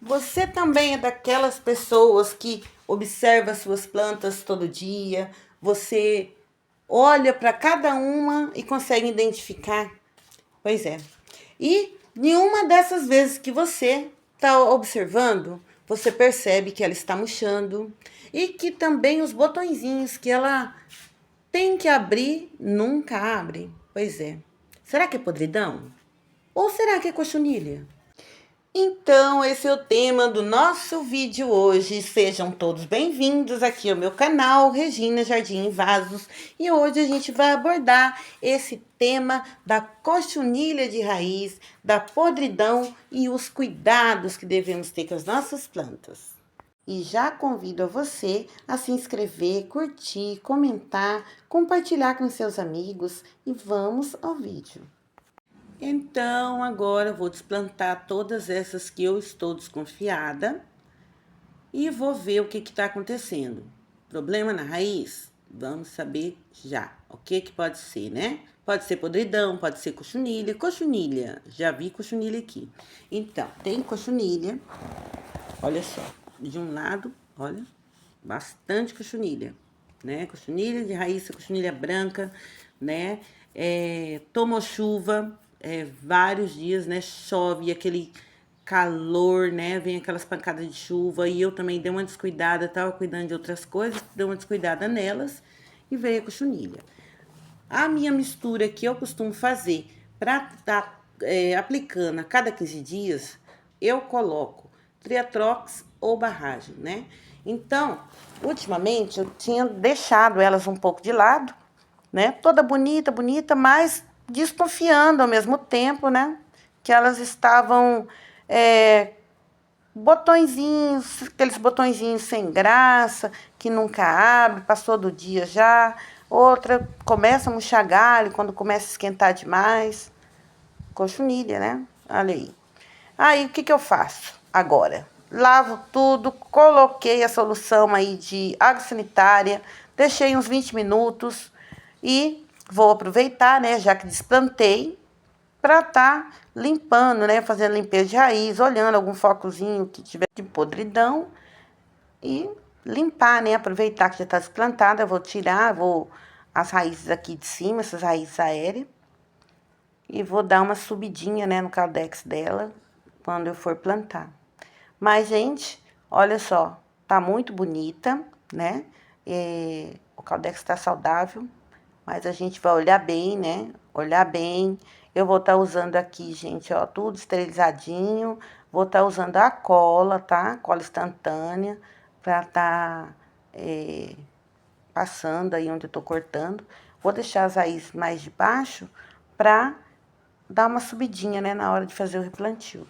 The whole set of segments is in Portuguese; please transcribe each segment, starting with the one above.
Você também é daquelas pessoas que observa as suas plantas todo dia? Você olha para cada uma e consegue identificar? Pois é. E nenhuma dessas vezes que você está observando, você percebe que ela está murchando e que também os botõezinhos que ela tem que abrir nunca abre. Pois é. Será que é podridão? Ou será que é cochonilha? Então, esse é o tema do nosso vídeo hoje. Sejam todos bem-vindos aqui ao meu canal, Regina Jardim em Vasos. E hoje a gente vai abordar esse tema da cochonilha de raiz, da podridão e os cuidados que devemos ter com as nossas plantas. E já convido a você a se inscrever, curtir, comentar, compartilhar com seus amigos e vamos ao vídeo. Então, agora eu vou desplantar todas essas que eu estou desconfiada e vou ver o que está acontecendo. Problema na raiz? Vamos saber já. O que pode ser, né? Pode ser podridão, pode ser cochonilha. Cochonilha, já vi cochonilha aqui. Então, tem cochonilha, olha só, de um lado, olha, bastante cochonilha, né? Cochonilha de raiz, cochonilha branca, né? Tomou chuva, vários dias, né? Chove, aquele calor, né? Vem aquelas pancadas de chuva e eu também dei uma descuidada, tava cuidando de outras coisas, dei uma descuidada nelas e veio a cochonilha. A minha mistura que eu costumo fazer para estar aplicando a cada 15 dias, eu coloco Triatrox ou barragem, né? Então, ultimamente eu tinha deixado elas um pouco de lado, né? Toda bonita, bonita, mas desconfiando ao mesmo tempo, né? Que elas estavam botõezinhos, aqueles botõezinhos sem graça, que nunca abre, passou do dia já. Outra começa a murchar galho quando começa a esquentar demais. Cochonilha, né? Olha aí. Aí, o que eu faço agora? Lavo tudo, coloquei a solução aí de água sanitária, deixei uns 20 minutos e vou aproveitar, né, já que desplantei, para tá limpando, né, fazendo limpeza de raiz, olhando algum focozinho que tiver de podridão e limpar, né, aproveitar que já tá desplantada, vou tirar, as raízes aqui de cima, essas raízes aéreas, e vou dar uma subidinha, né, no caldex dela quando eu for plantar. Mas, gente, olha só, tá muito bonita, né? O caldex tá saudável, mas a gente vai olhar bem, né? Olhar bem. Eu vou estar usando aqui, gente, ó, tudo esterilizadinho. Vou estar usando a cola, tá? Cola instantânea, pra tá passando aí onde eu tô cortando. Vou deixar as raízes mais de baixo pra dar uma subidinha, né, na hora de fazer o replantio.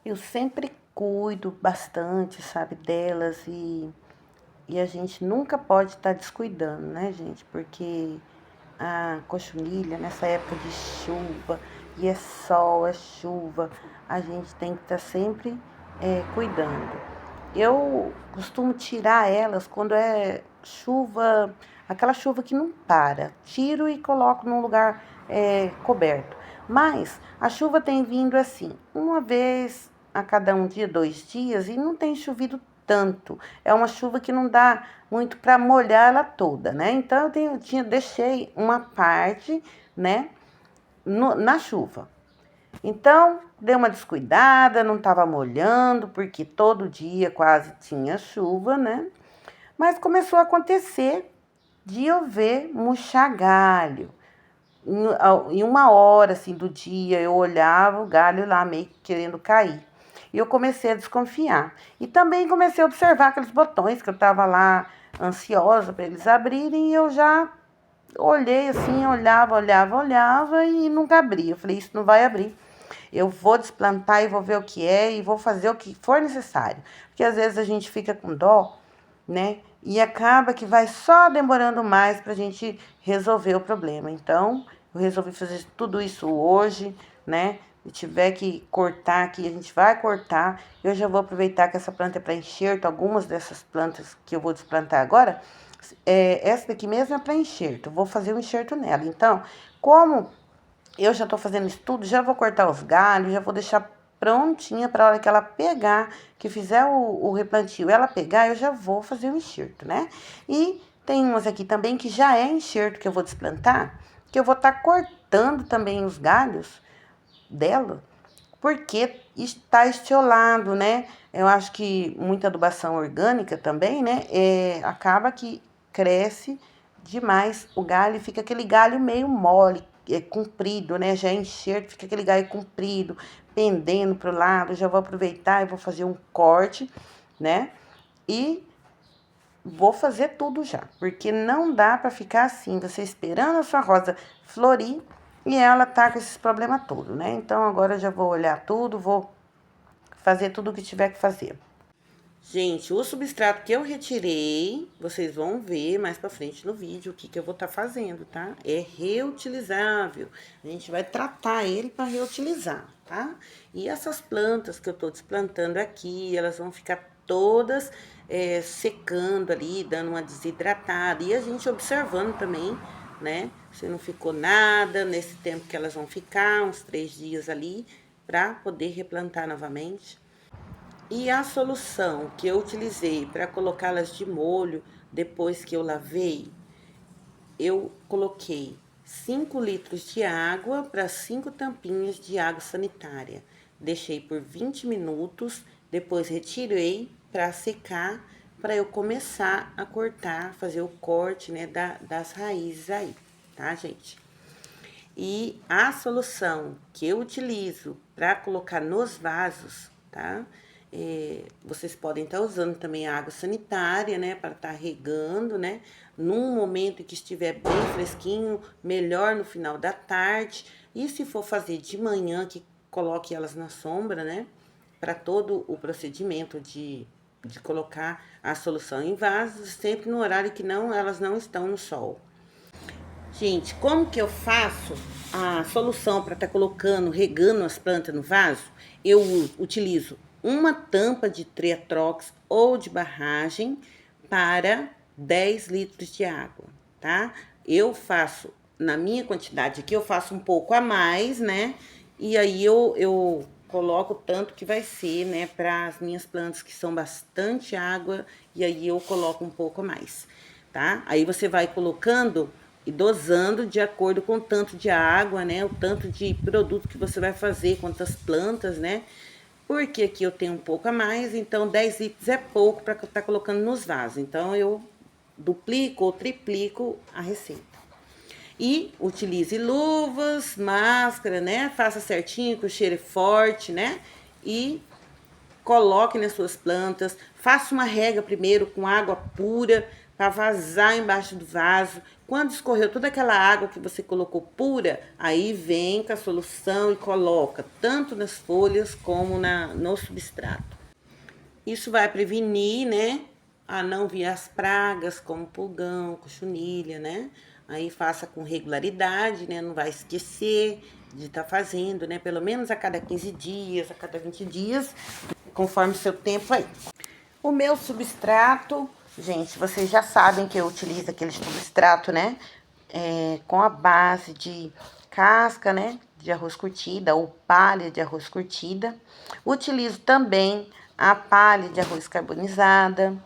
Eu sempre cuido bastante, sabe, delas e a gente nunca pode estar descuidando, né, gente? Porque a cochonilha, nessa época de chuva, e é sol, é chuva, a gente tem que estar sempre cuidando. Eu costumo tirar elas quando é chuva, aquela chuva que não para. Tiro e coloco num lugar coberto. Mas a chuva tem vindo assim, uma vez a cada um dia, 2 dias, e não tem chovido tanto. É uma chuva que não dá muito para molhar ela toda, né? Então deixei uma parte, né, na chuva. Então, dei uma descuidada, não estava molhando, porque todo dia quase tinha chuva, né? Mas começou a acontecer de eu ver murchar galho. Em 1 hora, assim, do dia, eu olhava o galho lá meio que querendo cair. E eu comecei a desconfiar. E também comecei a observar aqueles botões que eu estava lá ansiosa para eles abrirem, e eu já olhei assim, olhava e nunca abria. Eu falei, isso não vai abrir. Eu vou desplantar e vou ver o que é e vou fazer o que for necessário. Porque às vezes a gente fica com dó, né? E acaba que vai só demorando mais pra gente resolver o problema. Então, eu resolvi fazer tudo isso hoje, né? Se tiver que cortar aqui, a gente vai cortar. Eu já vou aproveitar que essa planta é para enxerto. Algumas dessas plantas que eu vou desplantar agora, essa daqui mesmo é para enxerto. Eu vou fazer um enxerto nela. Então, como eu já tô fazendo isso tudo, já vou cortar os galhos, já vou deixar prontinha para a hora que ela pegar, que fizer o replantio, ela pegar, eu já vou fazer o enxerto, né? E tem umas aqui também que já é enxerto que eu vou desplantar, que eu vou estar cortando também os galhos dela, porque está estiolado, né? Eu acho que muita adubação orgânica também, né? Acaba que cresce demais o galho e fica aquele galho meio mole, comprido, né? Já é enxerto, fica aquele galho comprido, pendendo pro lado. Já vou aproveitar e vou fazer um corte, né? E vou fazer tudo já, porque não dá para ficar assim, você esperando a sua rosa florir e ela tá com esses problemas todos, né? Então agora eu já vou olhar tudo, vou fazer tudo o que tiver que fazer. Gente, o substrato que eu retirei, vocês vão ver mais pra frente no vídeo o que eu vou estar fazendo, tá? É reutilizável. A gente vai tratar ele para reutilizar, tá? E essas plantas que eu tô desplantando aqui, elas vão ficar todas secando ali, dando uma desidratada. E a gente observando também, né? Se não ficou nada nesse tempo que elas vão ficar, uns 3 dias ali, para poder replantar novamente. E a solução que eu utilizei para colocá-las de molho depois que eu lavei, eu coloquei 5 litros de água para 5 tampinhas de água sanitária. Deixei por 20 minutos, depois retirei para secar, para eu começar a cortar, fazer o corte, né, das raízes aí, tá, gente? E a solução que eu utilizo para colocar nos vasos, tá? Vocês podem estar usando também a água sanitária, né? Para estar regando, né? Num momento em que estiver bem fresquinho, melhor no final da tarde. E se for fazer de manhã, que coloque elas na sombra, né? Para todo o procedimento de colocar a solução em vasos, sempre no horário que elas não estão no sol. Gente, como que eu faço a solução para estar colocando, regando as plantas no vaso? Eu utilizo uma tampa de Triatrox ou de barragem para 10 litros de água, tá? Eu faço, na minha quantidade aqui, eu faço um pouco a mais, né? E aí eu coloco o tanto que vai ser, né, para as minhas plantas que são bastante água, e aí eu coloco um pouco a mais, tá? Aí você vai colocando e dosando de acordo com o tanto de água, né? O tanto de produto que você vai fazer, quantas plantas, né? Porque aqui eu tenho um pouco a mais, então 10 litros é pouco para estar colocando nos vasos. Então eu duplico ou triplico a receita. E utilize luvas, máscara, né? Faça certinho, que o cheiro é forte, né? E coloque nas suas plantas, faça uma rega primeiro com água pura para vazar embaixo do vaso. Quando escorreu toda aquela água que você colocou pura, aí vem com a solução e coloca tanto nas folhas como no substrato. Isso vai prevenir, né, a não vir as pragas como pulgão, cochonilha, né? Aí faça com regularidade, né? Não vai esquecer de estar fazendo, né? Pelo menos a cada 15 dias, a cada 20 dias, conforme o seu tempo aí. O meu substrato, gente, vocês já sabem que eu utilizo aquele substrato, né? Com a base de casca, né? De arroz curtida ou palha de arroz curtida. Utilizo também a palha de arroz carbonizada.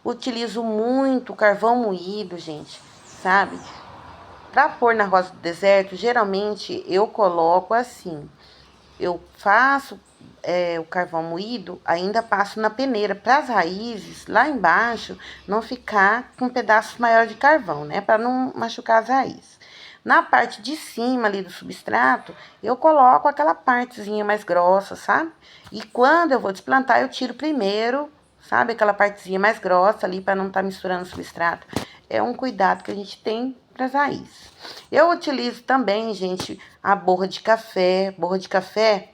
Utilizo muito carvão moído, gente, sabe? Para pôr na rosa do deserto, geralmente eu coloco assim. Eu faço o carvão moído, ainda passo na peneira para as raízes lá embaixo não ficar com um pedaço maior de carvão, né? Para não machucar as raízes. Na parte de cima ali do substrato, eu coloco aquela partezinha mais grossa, sabe? E quando eu vou desplantar, eu tiro primeiro, sabe? Aquela partezinha mais grossa ali para não estar misturando o substrato. É um cuidado que a gente tem para as raízes. Eu utilizo também, gente, a borra de café. Borra de café,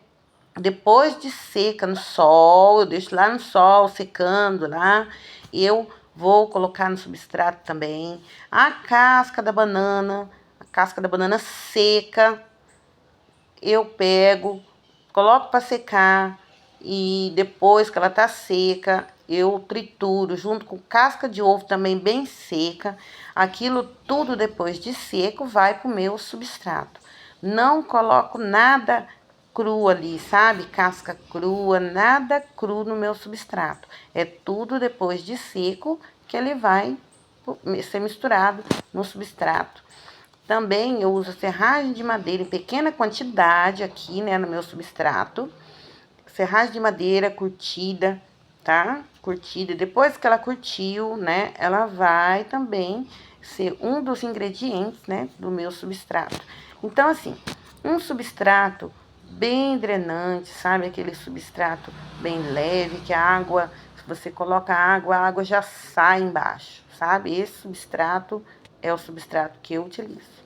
depois de seca no sol, eu deixo lá no sol, secando lá. Eu vou colocar no substrato também. A casca da banana seca, eu pego, coloco para secar e depois que ela tá seca, eu trituro junto com casca de ovo também bem seca. Aquilo tudo depois de seco vai pro meu substrato. Não coloco nada cru ali, sabe? Casca crua, nada cru no meu substrato. É tudo depois de seco que ele vai ser misturado no substrato. Também eu uso serragem de madeira em pequena quantidade aqui, né, no meu substrato. Serragem de madeira curtida, tá? Curtida. Depois que ela curtiu, né, ela vai também ser um dos ingredientes, né, do meu substrato. Então, assim, um substrato bem drenante, sabe? Aquele substrato bem leve, que a água, se você coloca a água já sai embaixo, sabe? Esse substrato é o substrato que eu utilizo.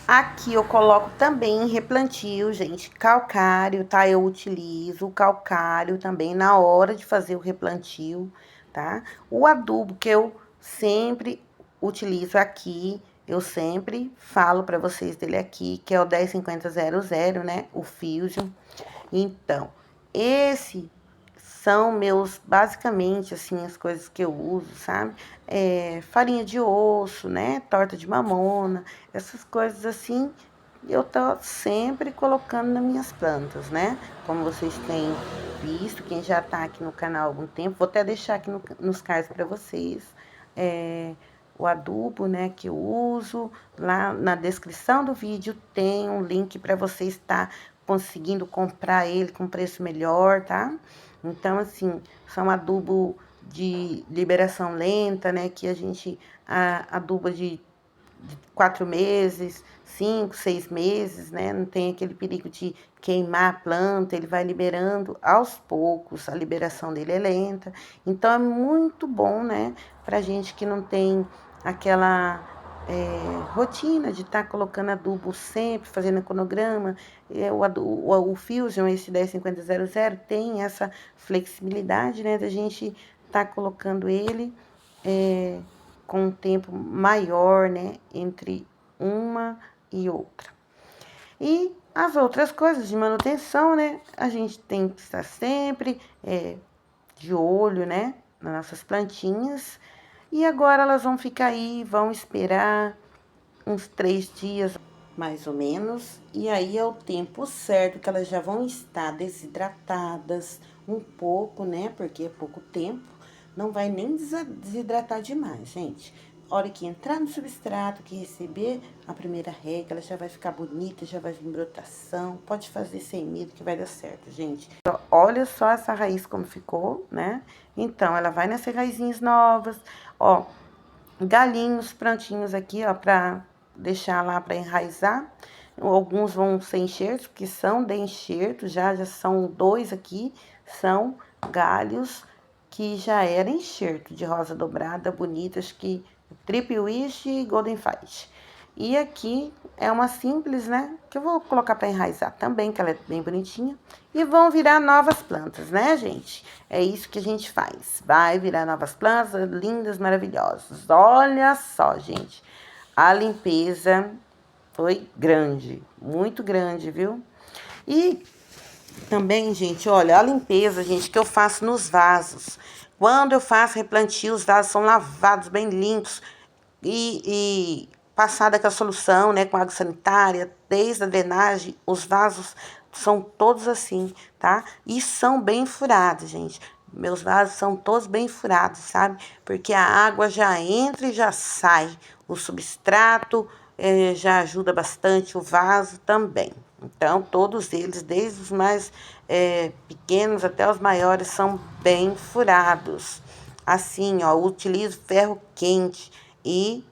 Aqui eu coloco também replantio, gente, calcário, tá? Eu utilizo o calcário também na hora de fazer o replantio, tá? O adubo que eu sempre utilizo aqui, eu sempre falo para vocês dele aqui, que é o 105000, né? O Fusion. Então, esse são meus, basicamente, assim, as coisas que eu uso, sabe? Farinha de osso, né? Torta de mamona, essas coisas assim, eu tô sempre colocando nas minhas plantas, né? Como vocês têm visto, quem já tá aqui no canal há algum tempo, vou até deixar aqui nos cards para vocês. O adubo, né, que eu uso, lá na descrição do vídeo tem um link para você estar conseguindo comprar ele com preço melhor, tá? Então, assim, são adubo de liberação lenta, né, que a gente aduba de 4 meses, 5, 6 meses, né? Não tem aquele perigo de queimar a planta, ele vai liberando aos poucos, a liberação dele é lenta. Então, é muito bom, né? Pra gente que não tem aquela rotina de estar colocando adubo sempre, fazendo cronograma. O Fusion, esse 105000, tem essa flexibilidade, né? Da gente estar colocando ele com um tempo maior, né, entre uma e outra. E as outras coisas de manutenção, né, a gente tem que estar sempre de olho, né, nas nossas plantinhas. E agora elas vão ficar aí, vão esperar uns 3 dias, mais ou menos. E aí é o tempo certo que elas já vão estar desidratadas um pouco, né, porque é pouco tempo. Não vai nem desidratar demais, gente. A hora que entrar no substrato, que receber a primeira rega, ela já vai ficar bonita, já vai vir brotação. Pode fazer sem medo que vai dar certo, gente. Olha só essa raiz como ficou, né? Então, ela vai nascer raizinhas novas. Ó, galinhos prontinhos aqui, ó, pra deixar lá pra enraizar. Alguns vão ser enxertos, que são de enxerto, já são 2 aqui, são galhos que já era enxerto de rosa dobrada, bonitas, que Triple Wish e Golden Fight. E aqui é uma simples, né, que eu vou colocar para enraizar também, que ela é bem bonitinha. E vão virar novas plantas, né, gente? É isso que a gente faz. Vai virar novas plantas, lindas, maravilhosas. Olha só, gente. A limpeza foi grande, muito grande, viu? E também, gente, olha, a limpeza, gente, que eu faço nos vasos. Quando eu faço replantio, os vasos são lavados, bem limpos e passada aquela solução, né, com água sanitária, desde a drenagem, os vasos são todos assim, tá? E são bem furados, gente. Meus vasos são todos bem furados, sabe? Porque a água já entra e já sai. O substrato já ajuda bastante, o vaso também. Então, todos eles, desde os mais pequenos até os maiores, são bem furados. Assim, ó, eu utilizo ferro quente e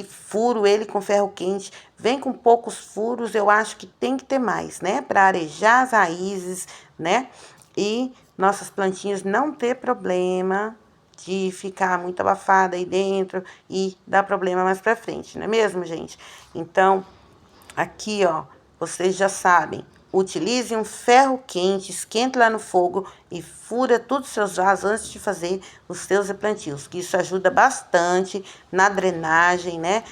furo ele com ferro quente. Vem com poucos furos, eu acho que tem que ter mais, né? Para arejar as raízes, né? E nossas plantinhas não ter problema de ficar muito abafada aí dentro e dar problema mais pra frente, não é mesmo, gente? Então, aqui, ó, vocês já sabem, utilize um ferro quente, esquente lá no fogo e fura todos os seus vasos antes de fazer os seus replantios, que isso ajuda bastante na drenagem, né?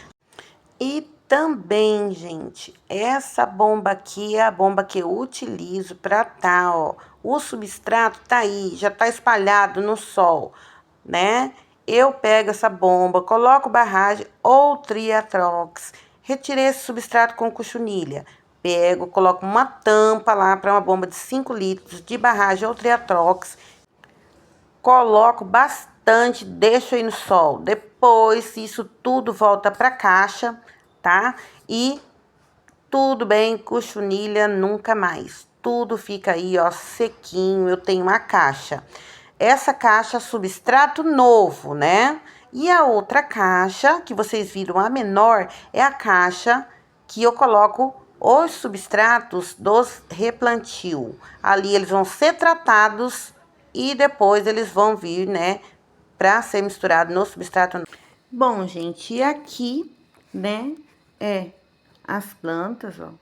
E também, gente, essa bomba aqui é a bomba que eu utilizo para tá, ó, o substrato tá aí, já tá espalhado no sol, né? Eu pego essa bomba, coloco barragem ou triatrox, retirei esse substrato com cochonilha, pego, coloco uma tampa lá para uma bomba de 5 litros de barragem ou Triatrox. Coloco bastante, deixo aí no sol. Depois, isso tudo volta pra caixa, tá? E tudo bem, cochonilha nunca mais. Tudo fica aí, ó, sequinho. Eu tenho uma caixa. Essa caixa substrato novo, né? E a outra caixa, que vocês viram a menor, é a caixa que eu coloco os substratos dos replantio. Ali eles vão ser tratados e depois eles vão vir, né, para ser misturado no substrato. Bom, gente, e aqui, né, as plantas, ó,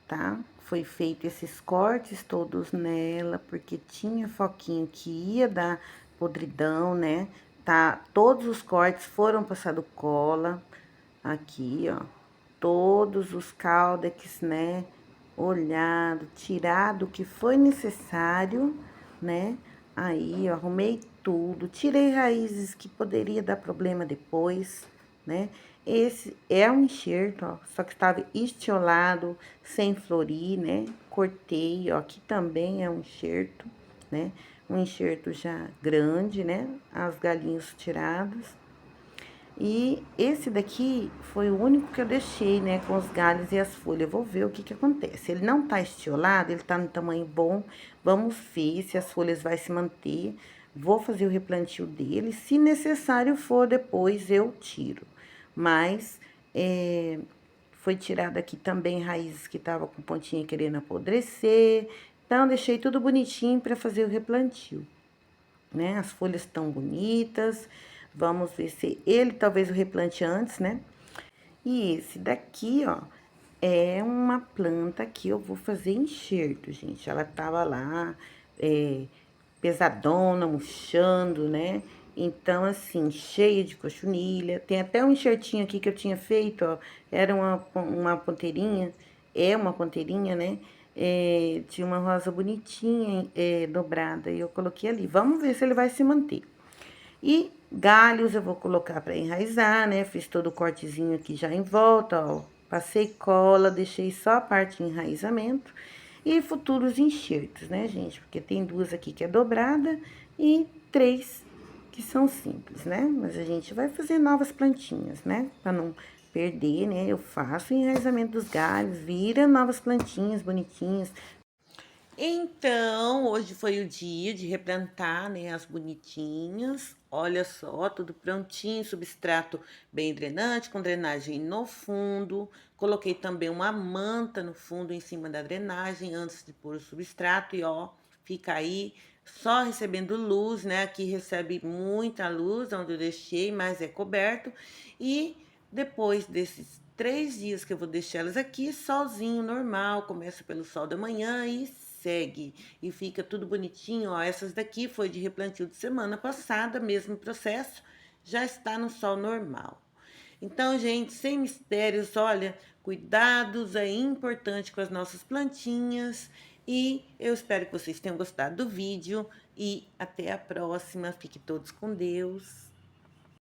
tá? Foi feito esses cortes todos nela, porque tinha foquinho que ia dar podridão, né? Tá? Todos os cortes foram passado cola. Aqui, ó. Todos os caudex, né? Olhado, tirado o que foi necessário, né? Aí, ó, arrumei tudo, tirei raízes que poderia dar problema depois, né? Esse é um enxerto, ó, só que estava estiolado, sem florir, né? Cortei, ó, aqui também é um enxerto, né? Um enxerto já grande, né? As galinhas tiradas. E esse daqui foi o único que eu deixei, né, com os galhos e as folhas. Eu vou ver o que que acontece. Ele não tá estiolado, ele tá no tamanho bom. Vamos ver se as folhas vai se manter. Vou fazer o replantio dele. Se necessário for, depois eu tiro. Mas, foi tirado aqui também raízes que tava com pontinha querendo apodrecer. Então, deixei tudo bonitinho para fazer o replantio, né? As folhas estão bonitas. Vamos ver se ele talvez o replante antes, né? E esse daqui, ó, é uma planta que eu vou fazer enxerto, gente. Ela tava lá, pesadona, murchando, né? Então, assim, cheia de cochonilha. Tem até um enxertinho aqui que eu tinha feito, ó. Era uma ponteirinha, é uma ponteirinha, né? Tinha uma rosa bonitinha, dobrada, e eu coloquei ali. Vamos ver se ele vai se manter. E galhos eu vou colocar para enraizar, né? Fiz todo o cortezinho aqui já em volta, ó. Passei cola, deixei só a parte de enraizamento. E futuros enxertos, né, gente? Porque tem duas aqui que é dobrada e 3 que são simples, né? Mas a gente vai fazer novas plantinhas, né? Para não perder, né? Eu faço o enraizamento dos galhos, vira novas plantinhas bonitinhas. Então, hoje foi o dia de replantar, né, as bonitinhas. Olha só, tudo prontinho, substrato bem drenante, com drenagem no fundo. Coloquei também uma manta no fundo, em cima da drenagem, antes de pôr o substrato. E ó, fica aí só recebendo luz, né? Aqui recebe muita luz, onde eu deixei, mas é coberto. E depois desses 3 dias que eu vou deixar elas aqui, solzinho normal, começa pelo sol da manhã e segue. E fica tudo bonitinho, ó. Essas daqui foi de replantio de semana passada, mesmo processo, já está no sol normal. Então, gente, sem mistérios, olha, cuidados é importante com as nossas plantinhas. E eu espero que vocês tenham gostado do vídeo. E até a próxima. Fiquem todos com Deus.